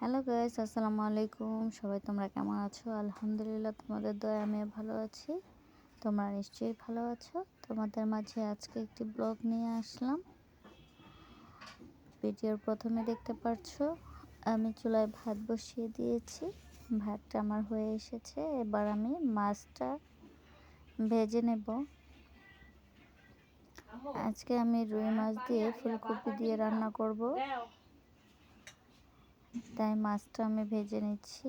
Hello guys, আসসালামু আলাইকুম। সবাই তোমরা কেমন আছো? আলহামদুলিল্লাহ, তোমাদের দয়ায় আমি ভালো আছি। তোমরা নিশ্চয়ই ভালো আছো। তোমাদের মাঝে আজকে একটি ব্লগ নিয়ে আসলাম। ভিডিওর প্রথমে দেখতে পাচ্ছো আমি চুলায় ভাত বসিয়ে দিয়েছি। ভাতটা আমার হয়ে এসেছে। এবার আমি মাছটা ভেজে নেব। আজকে আমি রুই মাছ দিয়ে ফুলকপি দিয়ে রান্না করব, তাই মাছটা আমি ভেজে নিচ্ছি।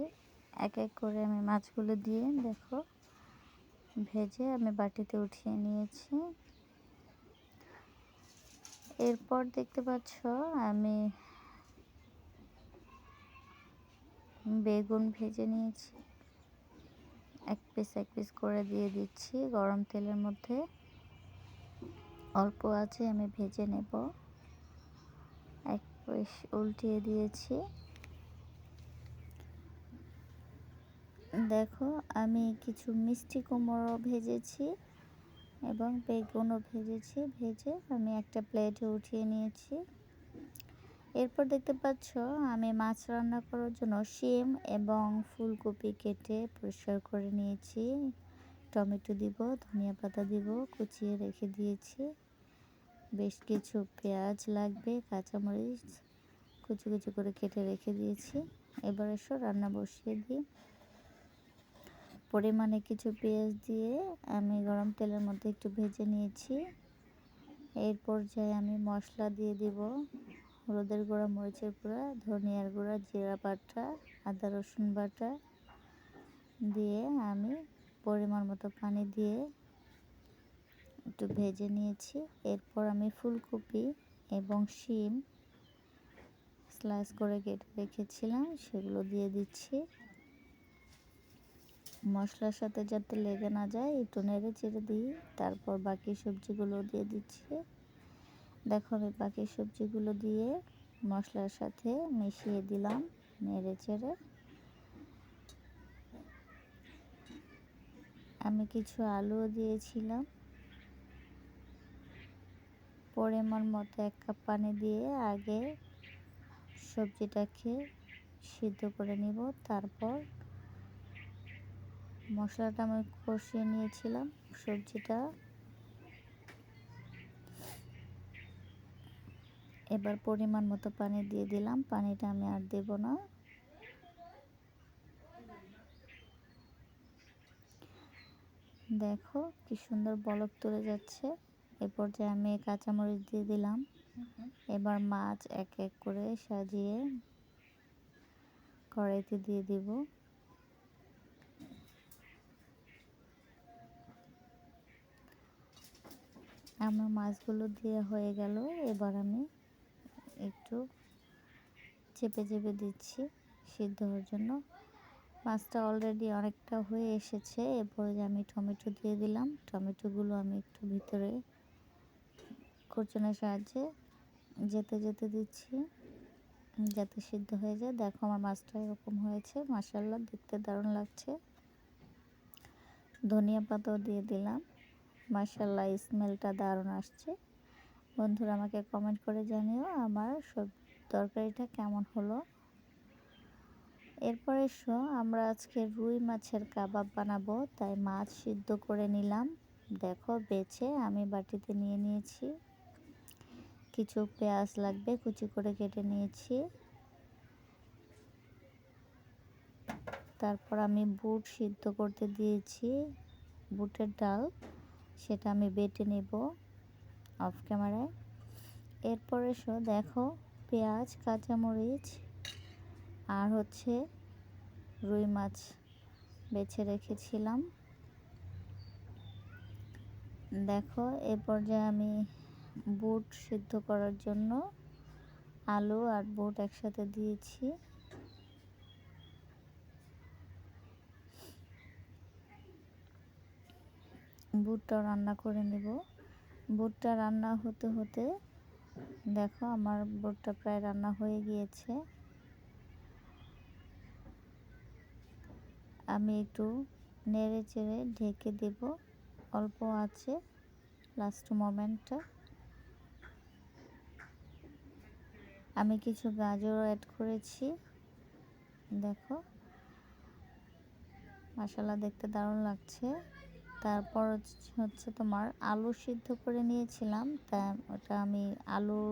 এক এক করে আমি মাছগুলো দিয়ে দেখো ভেজে আমি বাটিতে উঠিয়ে নিয়েছি। এরপর দেখতে পাচ্ছ আমি বেগুন ভেজে নিয়েছি। এক পিস করে দিয়ে দিচ্ছি গরম তেলের মধ্যে। অল্প আছে আমি ভেজে নেব। এক পিস উল্টিয়ে দিয়েছি। দেখো আমি কিছু মিষ্টি কুমড়ো ভেজেছি এবং বেগুনও ভেজেছি। ভেজে আমি একটা প্লেটে উঠিয়ে নিয়েছি। এরপর দেখতে পাচ্ছ আমি মাছ রান্না করার জন্য শিম এবং ফুলকপি কেটে পরিষ্কার করে নিয়েছি। টমেটো দিব, ধনিয়া পাতা দিব, কুচিয়ে রেখে দিয়েছি। বেশ কিছু পেঁয়াজ লাগবে, কাঁচামরিচ কুচি কুচি করে কেটে রেখে দিয়েছি। এবার এসো রান্না বসিয়ে দিই। পরিমাণে কিছু পেঁয়াজ দিয়ে আমি গরম তেলের মধ্যে একটু ভেজে নিয়েছি। এই পর্যায়ে আমি মশলা দিয়ে দিব। হলুদের গুঁড়া, মরিচের গুঁড়া, ধনিয়ার গুঁড়া, জিরা বাটা, আদা রসুন বাটা দিয়ে আমি পরিমাণ মতো পানি দিয়ে একটু ভেজে নিয়েছি। এরপর আমি ফুলকপি এবং শিম স্লাইস করে কেটে রেখেছিলাম সেগুলো দিয়ে দিচ্ছি। মশলার সাথে যাতে লেগে না যায় একটু নেড়ে চেড়ে দিই। তারপর বাকি সবজিগুলো দিয়ে দিচ্ছি। দেখো আমি বাকি সবজিগুলো দিয়ে মশলার সাথে মিশিয়ে দিলাম নেড়ে চেড়ে। আমি কিছু আলুও দিয়েছিলাম। পরিমাণ মতো 1 কাপ পানি দিয়ে আগে সবজিটাকে সিদ্ধ করে নিব। তারপর মশলাটা আমি কষিয়ে নিয়েছিলাম। সবজিটা এবার পরিমাণ মতো পানি দিয়ে দিলাম। পানিটা আমি আর দেব না। দেখো কি সুন্দর বলক তুলে যাচ্ছে। এ পর্যায়ে আমি কাঁচামরিচ দিয়ে দিলাম। এবার মাছ এক এক করে সাজিয়ে কড়াইতে দিয়ে দিব। আমার মাছগুলো দিয়ে হয়ে গেল। এবার আমি একটু চেপে চেপে দিচ্ছি সিদ্ধ হওয়ার জন্য। মাছটা অলরেডি অনেকটা হয়ে এসেছে। এরপরে আমি টমেটো দিয়ে দিলাম। টমেটোগুলো আমি একটু ভিতরে খুরচুনের সাহায্যে যেতে যেতে দিচ্ছি যাতে সিদ্ধ হয়ে যায়। দেখো আমার মাছটা এরকম হয়েছে। মাশাআল্লাহ, দেখতে দারুণ লাগছে। ধনিয়া পাতাও দিয়ে দিলাম। মাশাআল্লাহ, স্মেলটা দারুণ আসছে। বন্ধুরা আমাকে কমেন্ট করে জানিও আমার তরকারিটা কেমন হলো। এরপরে আমরা আজকে রুই মাছের কাবাব বানাবো, তাই মাছ সিদ্ধ করে নিলাম। দেখো বেছে আমি বাটিতে নিয়ে নিয়েছি। কিছু পেঁয়াজ লাগবে, কুচি করে কেটে নিয়েছি। তারপর আমি বুট সিদ্ধ করতে দিয়েছি, বুটের ডাল, সেটা আমি বেটে নেব অফ ক্যামেরায়। এরপরে দেখো পেঁয়াজ, কাঁচামরিচ আর রুই মাছ বেছে রেখেছিলাম। দেখো এ পর্যায়ে আমি বুট সিদ্ধ করার জন্য আলু আর বুট একসাথে দিয়েছি। বুটটা রান্না করে নেব। বুটটা রান্না হতে হতে দেখো আমার বুটটা প্রায় রান্না হয়ে গিয়েছে। আমি একটু নেড়ে চেড়ে ঢেকে দেব অল্প আছে লাস্ট মোমেন্টটা। আমি কিছু গাজরও অ্যাড করেছি। দেখো মাশাআল্লাহ দেখতে দারুণ লাগছে। তারপর হচ্ছে তোমার আলু সিদ্ধ করে নিয়েছিলাম, তা ওটা আমি আলুর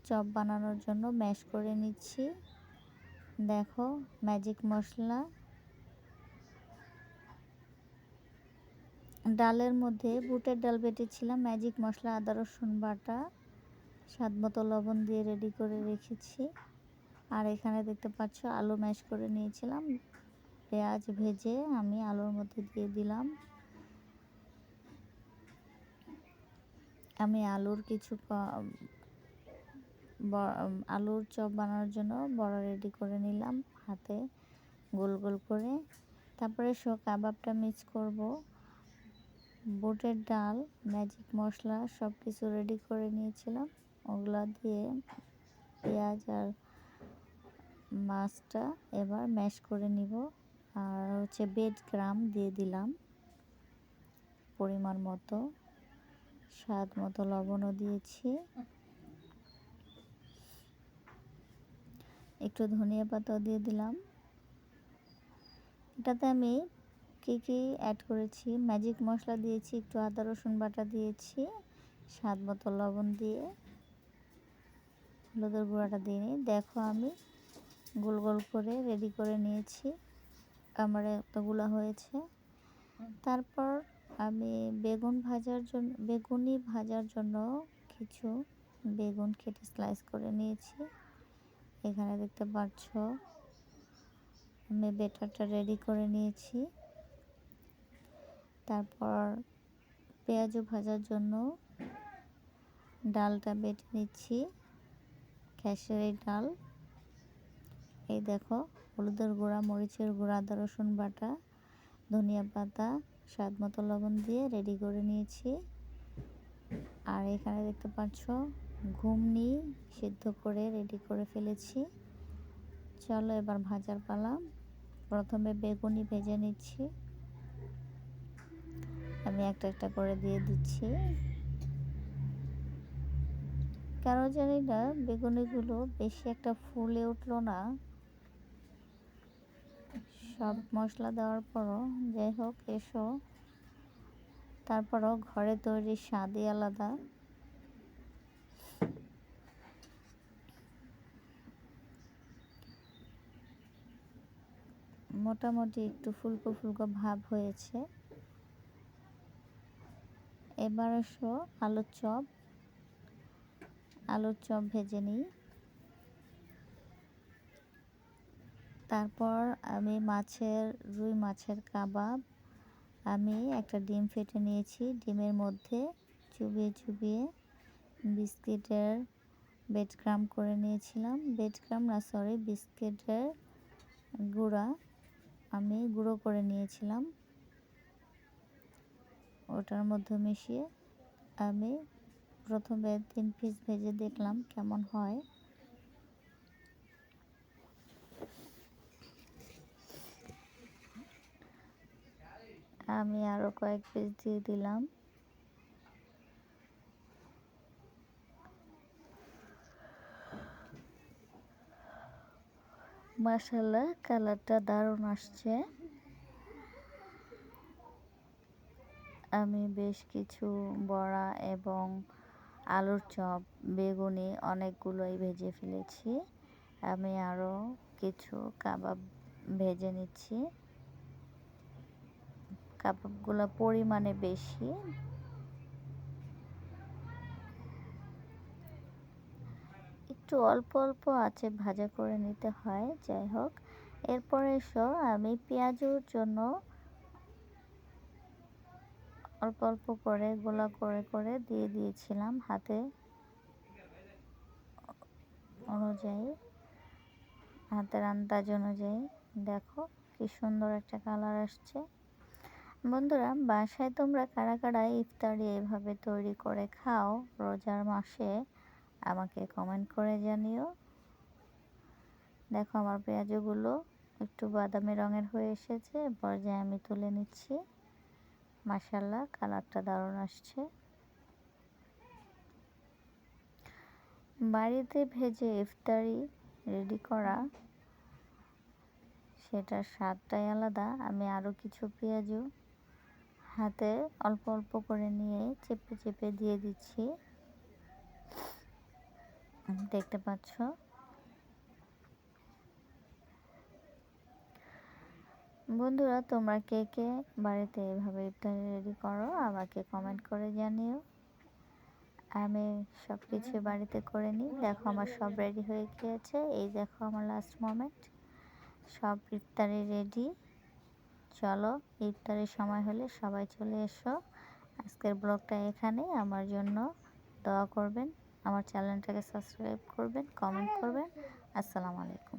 চপ বানানোর জন্য ম্যাশ করে নিচ্ছি। দেখো ম্যাজিক মশলা, ডালের মধ্যে বুটের ডাল বেটেছিলাম, ম্যাজিক মশলা, আদা রসুন বাটা, স্বাদ মতো লবণ দিয়ে রেডি করে রেখেছি। আর এখানে দেখতে পাচ্ছ আলু ম্যাশ করে নিয়েছিলাম, পেঁয়াজ ভেজে আমি আলুর মধ্যে দিয়ে দিলাম। আমি আলুর আলুর চপ বানানোর জন্য বড়া রেডি করে নিলাম হাতে গোল গোল করে। তারপরে কাবাবটা মিক্স করব। বুটের ডাল, ম্যাজিক মশলা সব কিছু রেডি করে নিয়েছিলাম, ওগুলা দিয়ে পেঁয়াজ আর মাছটা এবার ম্যাশ করে নিব। আর হচ্ছে ব্রেড ক্রাম্ব দিয়ে দিলাম পরিমাণ মতো, স্বাদ মতো লবণও দিয়েছি, একটু ধনিয়া পাতাও দিয়ে দিলাম। এটাতে আমি কি অ্যাড করেছি, ম্যাজিক মশলা দিয়েছি, একটু আদা রসুন বাটা দিয়েছি, স্বাদ মতো লবণ দিয়ে হলুদের গুঁড়াটা দিয়ে দেখো আমি গোল গোল করে রেডি করে নিয়েছি, আমার এতগুলো হয়েছে। তারপর আমি বেগুনি ভাজার জন্য কিছু বেগুন কেটে স্লাইস করে নিয়েছি। এখানে দেখতে পাচ্ছ আমি ব্যাটারটা রেডি করে নিয়েছি। তারপর পেঁয়াজু ভাজার জন্য ডালটা বেটে নিচ্ছি, খেসারি ডাল। এই দেখো হলুদের গুঁড়া, মরিচের গুঁড়া, আদা রসুন বাটা, ধনিয়া পাতা, স্বাদ মতো লবণ দিয়ে রেডি করে নিয়েছি। আর এখানে দেখতে পাচ্ছ ঘুগনি সিদ্ধ করে রেডি করে ফেলেছি। চলো এবার ভাজার পালা। প্রথমে বেগুনি ভেজে নিচ্ছি, আমি একটা একটা করে দিয়ে দিচ্ছি। কেন জানি না বেগুনিগুলো বেশি একটা ফুলে উঠলো না, সব মশলা দেওয়ার পরও। যাই হোক, এসো, তারপরও ঘরে তৈরি স্বাদই আলাদা। মোটামুটি একটু ফুলকো ফুলকো ভাব হয়েছে। এবার এসো আলুর চপ ভেজে নিই। তারপর আমি রুই মাছের কাবাব, আমি একটা ডিম ফেটে নিয়েছি, ডিমের মধ্যে চুবিয়ে চুবিয়ে বিস্কিটের ব্রেড করে নিয়েছিলাম, বিস্কিটের গুঁড়া আমি গুঁড়ো করে নিয়েছিলাম, ওটার মধ্যে মিশিয়ে আমি প্রথমে 3 পিস ভেজে দেখলাম কেমন হয়। আমি আরও কয়েক পিস দিয়ে দিলাম। মাশাআল্লাহ কালারটা দারুণ আসছে। আমি বেশ কিছু বড়া এবং আলুর চপ, বেগুনি অনেকগুলোই ভেজে ফেলেছি। আমি আরও কিছু কাবাব ভেজে নিচ্ছি। কাবাবগুলো পরিমাণে বেশি, একটু অল্প অল্প আছে ভাজা করে নিতে হয়। যাই হোক, এরপরে এসো আমি পেঁয়াজুর জন্য অল্প অল্প করে গোলা করে করে দিয়ে দিয়েছিলাম হাতে অনুযায়ী, হাতের আন্দাজ অনুযায়ী। দেখো কি সুন্দর একটা কালার আসছে। বন্ধুরা, বাসায় তোমরা কারা কারা ইফতারি এভাবে তৈরি করে খাও রোজার মাসে, আমাকে কমেন্ট করে জানিও। দেখো আমার পেঁয়াজগুলো একটু বাদামি রঙের হয়ে এসেছে, পর্যায়ে আমি তুলে নিচ্ছি। মাশাআল্লাহ কালারটা দারুণ আসছে। বাড়িতে ভেজে ইফতারি রেডি করা সেটার স্বাদটাই আলাদা। আমি আরও কিছু পেঁয়াজু হাতে অল্প অল্প করে নিয়ে চেপে চেপে দিয়ে দিচ্ছি। দেখতে পাচ্ছ। বন্ধুরা, তোমরা কে কে বাড়িতে এভাবে ইফতারি রেডি করো আমাকে কমেন্ট করে জানিও। আমি সব কিছু বাড়িতে করে নিই। দেখো আমার সব রেডি হয়ে গিয়েছে। এই দেখো আমার লাস্ট মোমেন্ট, সব ইফতারি রেডি। চলো, ইফতারের সময় হলে সবাই চলে এসো। আজকের ব্লগটা এখানেই। আমার জন্য দোয়া করবেন, আমার চ্যানেলটাকে সাবস্ক্রাইব করবেন, কমেন্ট করবেন। আসসালামু আলাইকুম।